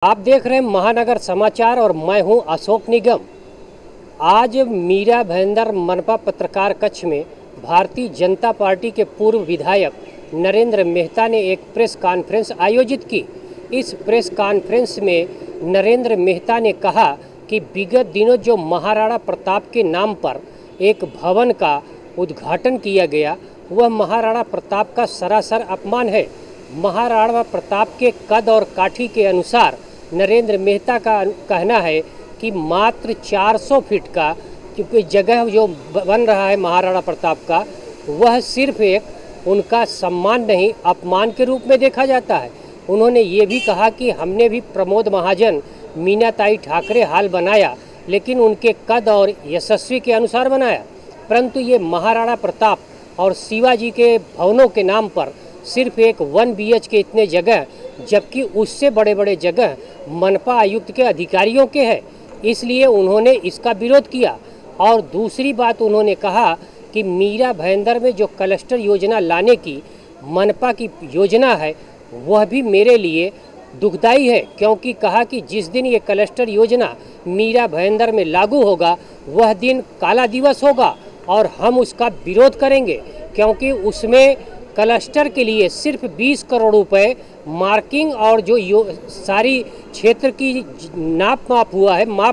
आप देख रहे हैं महानगर समाचार और मैं हूं अशोक निगम। आज मीरा भाईंदर मनपा पत्रकार कक्ष में भारतीय जनता पार्टी के पूर्व विधायक नरेंद्र मेहता ने एक प्रेस कॉन्फ्रेंस आयोजित की। इस प्रेस कॉन्फ्रेंस में नरेंद्र मेहता ने कहा कि विगत दिनों जो महाराणा प्रताप के नाम पर एक भवन का उद्घाटन किया गया, वह महाराणा प्रताप का सरासर अपमान है। महाराणा प्रताप के कद और काठी के अनुसार नरेंद्र मेहता का कहना है कि मात्र 400 फीट का क्योंकि जगह जो बन रहा है महाराणा प्रताप का, वह सिर्फ एक उनका सम्मान नहीं अपमान के रूप में देखा जाता है। उन्होंने ये भी कहा कि हमने भी प्रमोद महाजन, मीनाताई ठाकरे हाल बनाया, लेकिन उनके कद और यशस्वी के अनुसार बनाया, परंतु ये महाराणा प्रताप और शिवाजी के भवनों के नाम पर सिर्फ एक 1 BH के इतने जगह, जबकि उससे बड़े बड़े जगह मनपा आयुक्त के अधिकारियों के हैं। इसलिए उन्होंने इसका विरोध किया। और दूसरी बात उन्होंने कहा कि मीरा भाईंदर में जो क्लस्टर योजना लाने की मनपा की योजना है, वह भी मेरे लिए दुखदाई है, क्योंकि कहा कि जिस दिन ये क्लस्टर योजना मीरा भाईंदर में लागू होगा, वह दिन काला दिवस होगा और हम उसका विरोध करेंगे, क्योंकि उसमें क्लस्टर के लिए सिर्फ 20 करोड़ रुपए मार्किंग और जो सारी क्षेत्र की माप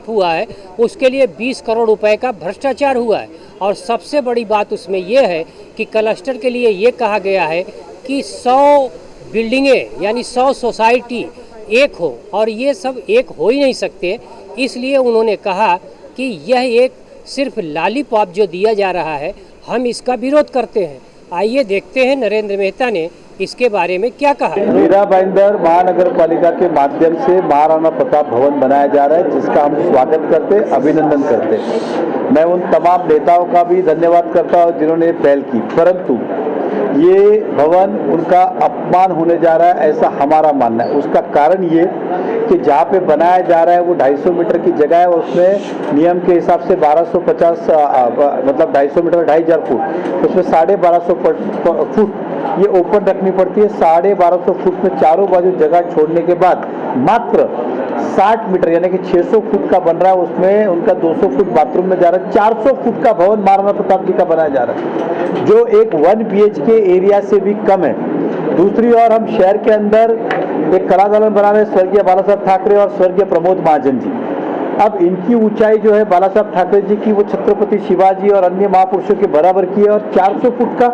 हुआ है, उसके लिए 20 करोड़ रुपए का भ्रष्टाचार हुआ है। और सबसे बड़ी बात उसमें यह है कि क्लस्टर के लिए ये कहा गया है कि 100 बिल्डिंगें यानी 100 सोसाइटी एक हो, और ये सब एक हो ही नहीं सकते। इसलिए उन्होंने कहा कि यह एक सिर्फ लॉलीपॉप जो दिया जा रहा है, हम इसका विरोध करते हैं। आइए देखते हैं नरेंद्र मेहता ने इसके बारे में क्या कहा। मीरा भाईंदर महानगर पालिका के माध्यम से महाराणा प्रताप भवन बनाया जा रहा है, जिसका हम स्वागत करते, अभिनंदन करते। मैं उन तमाम नेताओं का भी धन्यवाद करता हूं जिन्होंने पहल की, परंतु ये भवन उनका अपमान होने जा रहा है, ऐसा हमारा मानना है। उसका कारण ये कि जहाँ पे बनाया जा रहा है वो 250 मीटर की जगह है, उसमें नियम के हिसाब से 1250 मतलब 250 मीटर 2500 फुट, उसमें 1250 फुट ये ओपन रखनी पड़ती है। 1250 फुट में चारों बाजू जगह छोड़ने के बाद मात्र 60 मीटर यानी कि 600 फुट का बन रहा है, उसमें उनका 200 फुट बाथरूम में जा रहा है। 400 फुट का भवन महाराणा प्रताप जी का बनाया जा रहा है, जो एक 1 BH के एरिया से भी कम है। दूसरी ओर हम शहर के अंदर एक कला दालन बना रहे हैं, स्वर्गीय बाला साहब ठाकरे और स्वर्गीय प्रमोद महाजन जी। अब इनकी ऊंचाई जो है बाला साहब ठाकरे जी की, वो छत्रपति शिवाजी और अन्य महापुरुषों के बराबर की है, और 400 फुट का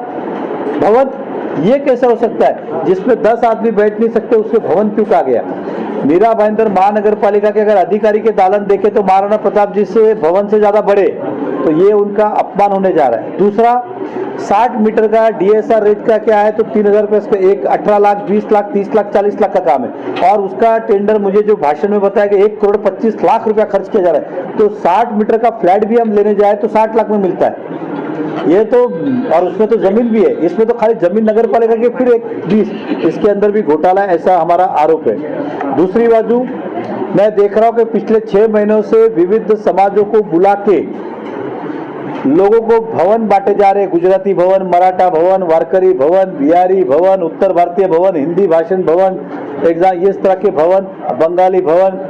भवन ये कैसे हो सकता है जिसमें 10 आदमी बैठ नहीं सकते, उससे भवन क्यों कहा गया। मीरा भाईंदर महानगर पालिका के अगर अधिकारी के दालन देखे तो महाराणा प्रताप जी से भवन से ज्यादा बड़े, तो ये उनका अपमान होने जा रहा है। दूसरा, 60 मीटर का DSR रेट का क्या है, तो 3000 रुपये, एक 18 लाख, 20 लाख, 30 लाख, 40 लाख का काम है, और उसका टेंडर मुझे जो भाषण में बताया कि 1 करोड़ 25 लाख रुपया खर्च किया जा रहा है। तो 60 मीटर का फ्लैट भी हम लेने जाए तो 60 लाख में मिलता है ये तो, और उसमें तो जमीन भी है, इसमें तो खाली जमीन नगर पालिका की, फिर एक 20, इसके अंदर भी घोटाला, ऐसा हमारा आरोप है। दूसरी बाजू मैं देख रहा हूं कि पिछले 6 महीनों से विविध समाजों को बुला के लोगों को भवन बांटे जा रहे हैं। गुजराती भवन, मराठा भवन, वारकरी भवन, बिहारी भवन, उत्तर भारतीय भवन, हिंदी भाषण भवन, इस तरह के भवन, बंगाली भवन।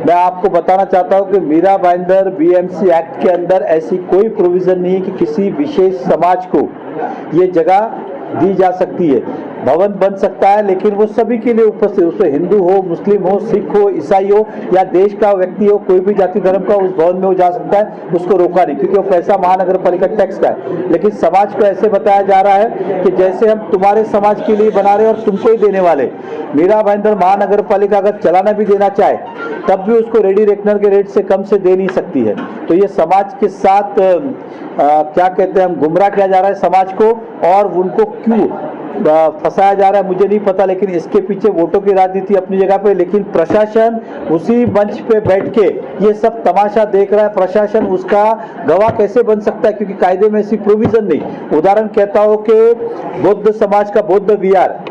मैं आपको बताना चाहता हूं कि मीरा भाईंदर BMC एक्ट के अंदर ऐसी कोई प्रोविजन नहीं है कि किसी विशेष समाज को ये जगह दी जा सकती है। भवन बन सकता है, लेकिन वो सभी के लिए उपस्थित, उसमें हिंदू हो, मुस्लिम हो, सिख हो, ईसाई हो, या देश का व्यक्ति हो, कोई भी जाति धर्म का उस भवन में वो जा सकता है, उसको रोका नहीं, क्योंकि वो पैसा महानगर पालिका टैक्स का है। लेकिन समाज को ऐसे बताया जा रहा है कि जैसे हम तुम्हारे समाज के लिए बना रहे और तुमको ही देने वाले। मीरा भाईंदर महानगर पालिका अगर चलाना भी देना चाहे तब भी उसको रेडी रेकनर के रेट से कम से दे नहीं सकती है। तो ये समाज के साथ क्या कहते हैं, हम गुमराह किया जा रहा है समाज को, और उनको क्यों फंसाया जा रहा है मुझे नहीं पता, लेकिन इसके पीछे वोटों की राजनीति अपनी जगह पे, लेकिन प्रशासन उसी मंच पे बैठ के ये सब तमाशा देख रहा है। प्रशासन उसका गवाह कैसे बन सकता है, क्योंकि कायदे में ऐसी प्रोविजन नहीं। उदाहरण कहता हूं कि बौद्ध समाज का बौद्ध विहार,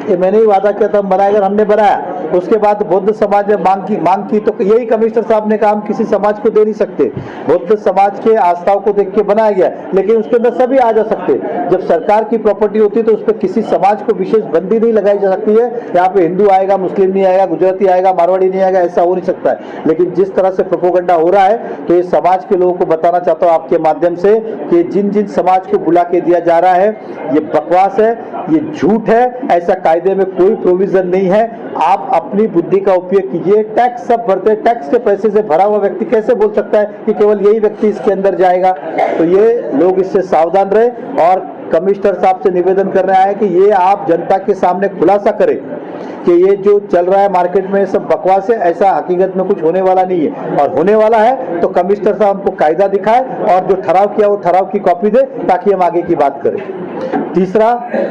ये मैंने ही वादा किया था, बनाया, हमने बनाया, उसके बाद बौद्ध समाज ने मांग की तो यही कमिश्नर साहब ने कहा हम किसी समाज को दे नहीं सकते, बौद्ध समाज के आस्थाओं को देख के बनाया गया, लेकिन उसके अंदर सभी आ जा सकते। जब सरकार की प्रॉपर्टी होती है तो उस पर किसी समाज को विशेष बंदी नहीं लगाई जा सकती है, यहाँ पे हिंदू आएगा, मुस्लिम नहीं आएगा, गुजराती आएगा, मारवाड़ी नहीं आएगा, ऐसा हो नहीं सकता है। लेकिन जिस तरह से प्रोपेगेंडा हो रहा है तो ये समाज के लोगों को बताना चाहता हूँ आपके माध्यम से कि जिन जिन समाज को बुला के दिया जा रहा है ये बकवास है, ये झूठ है, ऐसा कायदे में कोई प्रोविजन नहीं है। आप अपनी बुद्धि का उपयोग कीजिए। टैक्स सब भरते हैं, टैक्स के पैसे से भरा हुआ व्यक्ति कैसे बोल सकता है कि केवल यही व्यक्ति इसके अंदर जाएगा? तो ये लोग इससे सावधान रहे और कमिश्नर साहब से निवेदन कर रहे हैं कि ये आप जनता के सामने खुलासा करें कि ये जो चल रहा है मार्केट में सब बकवास है, ऐसा हकीकत में कुछ होने वाला नहीं है। और होने वाला है तो कमिश्नर साहब हमको कायदा दिखाए और जो ठहराव किया वो ठहराव की कॉपी दे ताकि हम आगे की बात करें। तीसरा,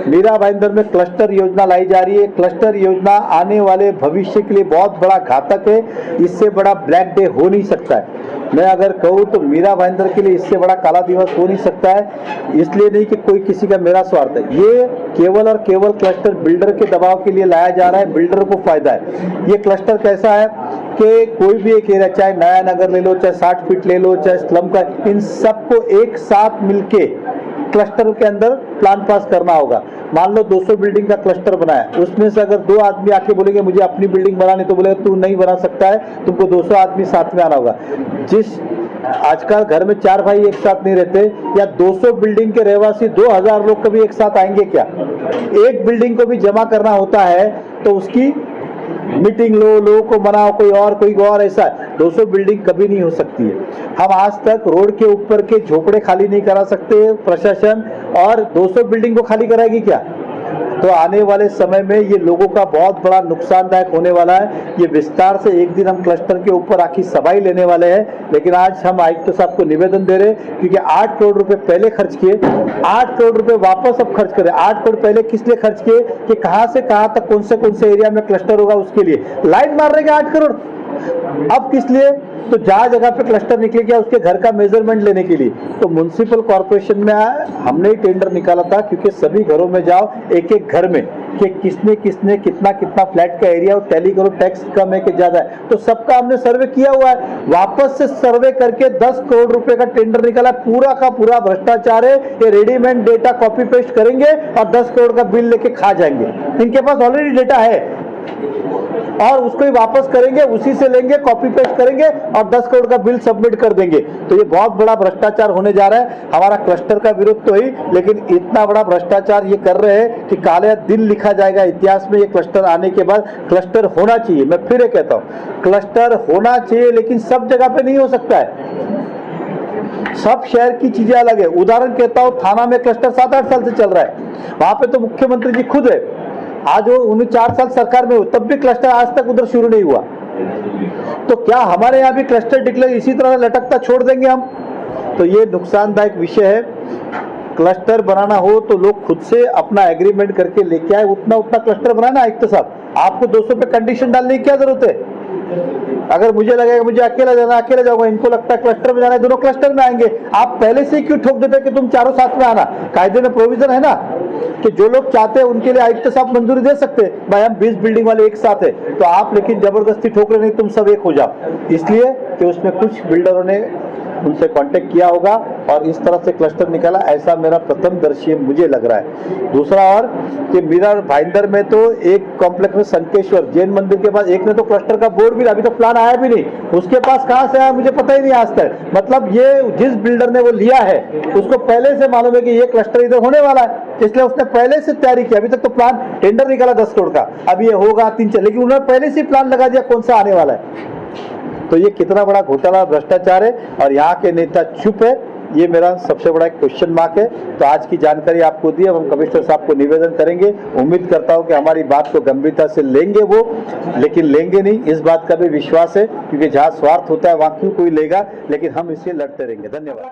मीरा भाईंदर में क्लस्टर योजना लाई जा रही है। क्लस्टर योजना आने वाले भविष्य के लिए बहुत बड़ा घातक है, इससे बड़ा ब्लैक डे हो नहीं सकता है। मैं अगर कहूँ तो मीरा भाईंदर के लिए इससे बड़ा काला दिवस हो नहीं सकता है, इसलिए नहीं कि कोई किसी का मेरा स्वार्थ है, ये केवल और केवल क्लस्टर बिल्डर के दबाव के लिए लाया जा रहा है, बिल्डर को फायदा है। ये क्लस्टर कैसा है कि कोई भी एक एरिया, चाहे नया नगर ले लो, चाहे 60 फीट ले लो, चाहे स्लम का, इन सबको एक साथ मिलके क्लस्टर के अंदर प्लान पास करना होगा। मान लो 200 बिल्डिंग का क्लस्टर बनाया, उसमें से अगर 2 आदमी आके बोलेंगे मुझे अपनी बिल्डिंग बनानी, तो बोलेगा तू नहीं बना सकता है, तुमको 200 आदमी साथ में आना होगा। जिस आजकल घर में 4 भाई एक साथ नहीं रहते, या 200 बिल्डिंग के रहवासी 2000 लोग कभी एक साथ आएंगे क्या? एक बिल्डिंग को भी जमा करना होता है तो उसकी मीटिंग लो, लोगों को मनाओ, कोई और ऐसा है। 200 बिल्डिंग कभी नहीं हो सकती है। हम आज तक रोड के ऊपर के झोपड़े खाली नहीं करा सकते प्रशासन, और 200 बिल्डिंग को खाली कराएगी क्या? तो आने वाले समय में ये लोगों का बहुत बड़ा नुकसानदायक होने वाला है। ये विस्तार से एक दिन हम क्लस्टर के ऊपर आखिर सभाई लेने वाले हैं, लेकिन आज हम आयुक्त साहब को निवेदन दे रहे हैं क्योंकि 8 करोड़ रुपए पहले खर्च किए, 8 करोड़ रुपए वापस अब खर्च करें। 8 करोड़ पहले किस लिए खर्च किए कि कहां से कहां तक कौन से एरिया में क्लस्टर होगा उसके लिए लाइन मारने के 8 करोड़। अब किस लिए? तो जहां जगह पे क्लस्टर निकले गया उसके घर का मेजरमेंट लेने के लिए। तो म्युनिसिपल कॉर्पोरेशन में हमने ही टेंडर निकाला था क्योंकि सभी घरों में जाओ एक एक घर में कि किसने किसने कितना कितना फ्लैट का एरिया और टैली करो, टैक्स कम है कि ज्यादा है, तो सबका हमने सर्वे किया हुआ है। वापस से सर्वे करके 10 करोड़ रुपए का टेंडर निकाला। पूरा का पूरा भ्रष्टाचार है। ये रेडीमेड डेटा कॉपी पेस्ट करेंगे और 10 करोड़ का बिल लेके खा जाएंगे। इनके पास ऑलरेडी डेटा है और उसको ही वापस करेंगे, उसी से लेंगे, कॉपी पेस्ट करेंगे और 10 करोड़ का बिल सबमिट कर देंगे। तो ये बहुत बड़ा भ्रष्टाचार होने जा रहा है। हमारा क्लस्टर का विरोध तो ही, लेकिन इतना बड़ा भ्रष्टाचार ये कर रहे हैं कि काले दिन लिखा जाएगा इतिहास में। ये क्लस्टर आने के बाद क्लस्टर होना चाहिए। मैं फिर कहता हूँ क्लस्टर होना चाहिए, लेकिन सब जगह पे नहीं हो सकता है। सब शहर की चीजें अलग है। उदाहरण कहता हूँ, थाना में क्लस्टर 7-8 साल से चल रहा है, वहां पे तो मुख्यमंत्री जी खुद है। आज वो 4 साल सरकार में हो तब भी क्लस्टर आज तक उधर शुरू नहीं हुआ। तो क्या हमारे यहाँ भी क्लस्टर डिक्लेयर इसी तरह लटकता छोड़ देंगे हम? तो ये नुकसानदायक विषय है। क्लस्टर बनाना हो तो लोग खुद से अपना एग्रीमेंट करके लेके आए, उतना क्लस्टर बनाना। आयुक्त साहब, आपको 200 पे कंडीशन डालने की क्या जरूरत है? अगर मुझे लगेगा मुझे अकेला जाना, अकेला जाऊंगा, इनको लगता है क्लस्टर में जाना है, दोनों क्लस्टर में आएंगे। आप पहले से क्यों ठोक देते कि तुम चारों साथ में आना? कायदे में प्रोविजन है ना कि जो लोग चाहते हैं उनके लिए आयुक्त साहब मंजूरी दे सकते हैं। भाई हम 20 बिल्डिंग वाले एक साथ है, तो आप लेकिन जबरदस्ती ठोक रहे नहीं, तुम सब एक हो जाओ। इसलिए कि उसमें कुछ बिल्डरों ने उनसे कांटेक्ट किया होगा और इस तरह से क्लस्टर निकाला, ऐसा मेरा प्रथम दर्शी मुझे लग रहा है। दूसरा और कि मीरा भाईंदर में तो एक कॉम्प्लेक्स में संकेश्वर जैन मंदिर के पास एक ने तो क्लस्टर का बोर्ड भी, अभी तो प्लान आया भी नहीं, उसके पास कहां से आया मुझे पता ही नहीं आज तक। मतलब ये जिस बिल्डर ने वो लिया है उसको पहले से मालूम है कि ये क्लस्टर इधर होने वाला है, इसलिए उसने पहले से तैयारी की। अभी तक तो प्लान टेंडर निकाला 10 करोड़ का, अब ये होगा 3-4, लेकिन उन्होंने पहले से प्लान लगा दिया कौन सा आने वाला है। तो ये कितना बड़ा घोटाला भ्रष्टाचार है और यहाँ के नेता चुप है, ये मेरा सबसे बड़ा क्वेश्चन मार्क है। तो आज की जानकारी आपको दी, अब हम कमिश्नर साहब को निवेदन करेंगे। उम्मीद करता हूँ कि हमारी बात को गंभीरता से लेंगे वो, लेकिन लेंगे नहीं इस बात का भी विश्वास है, क्योंकि जहाँ स्वार्थ होता है वहाँ क्यों कोई लेगा, लेकिन हम इससे लड़ते रहेंगे। धन्यवाद।